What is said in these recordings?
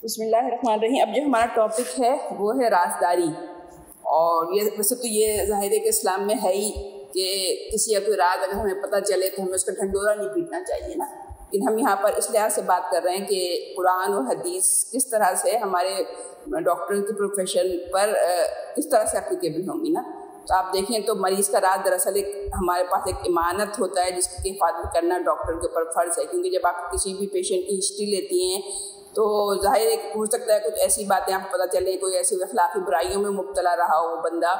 بسم اللہ الرحمن الرحیم۔ اب جو ہمارا ٹاپک ہے وہ ہے رازداری، اور یہ ویسے تو یہ ظاہر ہے کہ اسلام میں ہے ہی کہ کسی کا کوئی راز اگر ہمیں پتہ چلے تو ہمیں اس کا ڈھنڈورا نہیں پیٹنا چاہیے نا، لیکن ہم یہاں پر اس لحاظ سے بات کر رہے ہیں کہ قرآن و حدیث کس طرح سے ہمارے ڈاکٹر کے پروفیشن پر کس طرح سے اپلیکیبل ہوں گی نا۔ تو آپ دیکھیں تو مریض کا راز دراصل ہمارے پاس ایک امانت ہوتا ہے جس کی حفاظت کرنا ڈاکٹر کے اوپر فرض ہے، کیونکہ جب آپ کسی بھی پیشنٹ کی ہسٹری لیتی ہیں تو ظاہر ہے ہو سکتا ہے کچھ ایسی باتیں آپ کو پتہ چلے، کوئی ایسی اخلاقی برائیوں میں مبتلا رہا ہو بندہ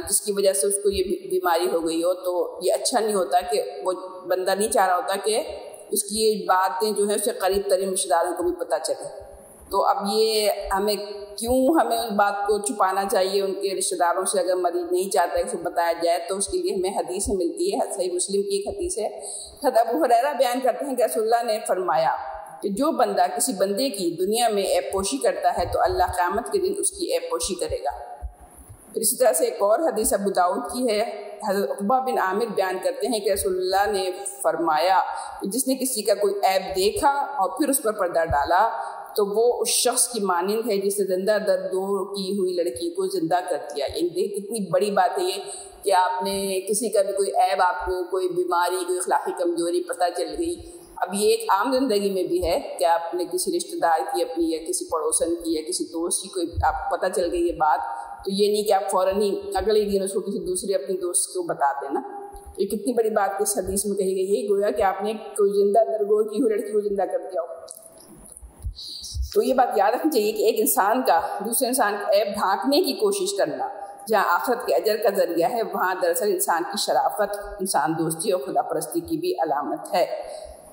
جس کی وجہ سے اس کو یہ بیماری ہو گئی ہو، تو یہ اچھا نہیں ہوتا کہ وہ بندہ نہیں چاہ رہا ہوتا کہ اس کی یہ باتیں جو ہے اسے قریب ترین رشتہ داروں کو بھی پتہ چلے۔ تو اب یہ ہمیں اس بات کو چھپانا چاہیے ان کے رشتہ داروں سے؟ اگر مریض نہیں چاہتا ہے اسے بتایا جائے تو اس کے لیے ہمیں حدیث ملتی ہے، صحیح مسلم کی ایک حدیث ہے۔ حضرت ابو ہریرہ بیان کرتے ہیں کہ رسول اللہ نے فرمایا کہ جو بندہ کسی بندے کی دنیا میں عیب پوشی کرتا ہے تو اللہ قیامت کے دن اس کی عیب پوشی کرے گا۔ پھر اسی طرح سے ایک اور حدیث ابو داؤد کی ہے، حضرت عقبہ بن عامر بیان کرتے ہیں کہ رسول اللہ نے فرمایا کہ جس نے کسی کا کوئی عیب دیکھا اور پھر اس پر پردہ ڈالا تو وہ اس شخص کی مانند ہے جس نے زندہ در دور کی ہوئی لڑکی کو زندہ کر دیا۔ یعنی کتنی بڑی بات ہے یہ کہ آپ نے کسی کا بھی کوئی عیب، آپ کو کوئی بیماری، کوئی اخلاقی کمزوری پتہ چل گئی۔ اب یہ ایک عام زندگی میں بھی ہے کہ آپ نے کسی رشتہ دار کی اپنی یا کسی پڑوسن کی یا کسی دوست کی کوئی آپ کو پتہ چل گئی یہ بات، تو یہ نہیں کہ آپ فوراً ہی اگلے دن اس کو کسی دوسرے اپنی دوست کو بتا دینا۔ یہ کتنی بڑی بات اس حدیث میں کہی گئی ہے، گویا کہ آپ نے کوئی زندہ درگور کی ہوئی لڑکی کو زندہ کر دیا ہو۔ تو یہ بات یاد رکھنی چاہیے کہ ایک انسان کا دوسرے انسان کا عیب ڈھانکنے کی کوشش کرنا جہاں آخرت کے اجر کا ذریعہ ہے، وہاں دراصل انسان کی شرافت، انسان دوستی اور خدا پرستی کی بھی علامت ہے۔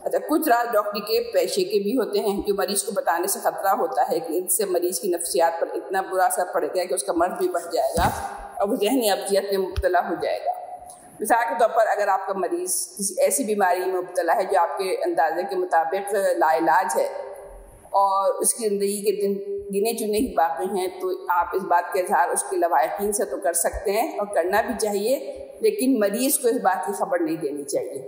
اچھا، کچھ راز ڈاکٹری کے پیشے کے بھی ہوتے ہیں جو مریض کو بتانے سے خطرہ ہوتا ہے کہ اس سے مریض کی نفسیات پر اتنا برا اثر پڑے گا کہ اس کا مرض بھی بڑھ جائے گا اور وہ ذہنی افزیت میں مبتلا ہو جائے گا۔ مثال کے طور پر اگر آپ کا مریض کسی ایسی بیماری میں مبتلا ہے جو آپ کے اندازے کے مطابق لا علاج ہے اور اس کی زندگی کے دن گنے چنے ہی باقی ہیں، تو آپ اس بات کا اظہار اس کے لواحقین سے تو کر سکتے ہیں اور کرنا بھی چاہیے، لیکن مریض کو اس بات کی خبر نہیں دینی چاہیے۔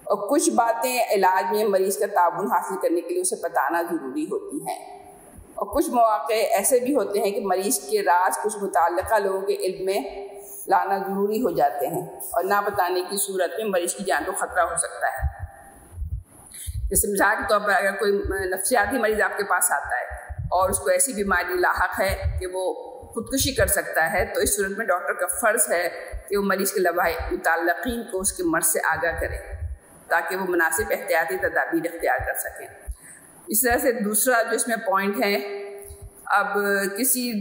اور کچھ باتیں علاج میں مریض کا تعاون حاصل کرنے کے لیے اسے بتانا ضروری ہوتی ہیں، اور کچھ مواقع ایسے بھی ہوتے ہیں کہ مریض کے راز کچھ متعلقہ لوگوں کے علم میں لانا ضروری ہو جاتے ہیں، اور نہ بتانے کی صورت میں مریض کی جان کو خطرہ ہو سکتا ہے۔ جیسے مثال کے طور پر اگر کوئی نفسیاتی مریض آپ کے پاس آتا ہے اور اس کو ایسی بیماری لاحق ہے کہ وہ خودکشی کر سکتا ہے، تو اس صورت میں ڈاکٹر کا فرض ہے کہ وہ مریض کے متعلقین کو اس کے مرض سے آگاہ کرے تاکہ وہ مناسب احتیاطی تدابیر اختیار کر سکیں۔ اس طرح سے دوسرا جو اس میں پوائنٹ ہے، اب کسی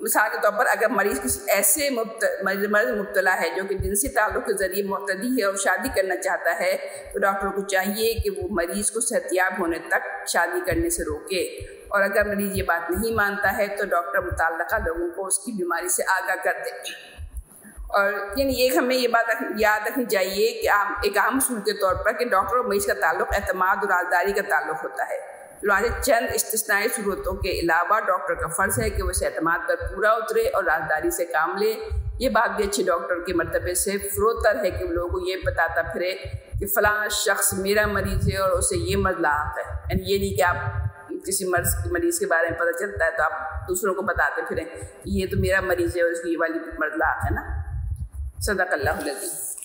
مثال کے طور پر اگر مریض کسی ایسے مرض مبتلا ہے جو کہ جنسی تعلق کے ذریعے معتدی ہے اور شادی کرنا چاہتا ہے، تو ڈاکٹر کو چاہیے کہ وہ مریض کو صحتیاب ہونے تک شادی کرنے سے روکے، اور اگر مریض یہ بات نہیں مانتا ہے تو ڈاکٹر متعلقہ لوگوں کو اس کی بیماری سے آگاہ کر دے۔ اور یعنی ایک ہمیں یہ بات یاد رکھنی چاہیے کہ ایک عام اصول کے طور پر کہ ڈاکٹر اور مریض کا تعلق اعتماد اور رازداری کا تعلق ہوتا ہے۔ چند استثنائی صورتوں کے علاوہ ڈاکٹر کا فرض ہے کہ وہ اس اعتماد پر پورا اترے اور رازداری سے کام لے۔ یہ بات بھی اچھے ڈاکٹر کے مرتبے سے فروتر ہے کہ وہ لوگوں کو یہ بتاتا پھرے کہ فلاں شخص میرا مریض ہے اور اسے یہ مرض لاحق ہے۔ یعنی یہ نہیں کہ آپ کسی مریض کے بارے میں پتہ چلتا ہے تو آپ دوسروں کو بتاتے پھریں کہ یہ تو میرا مریض ہے اور اس کی یہ والی مرض لاحق ہے نا۔ صدق اللہ العظیم۔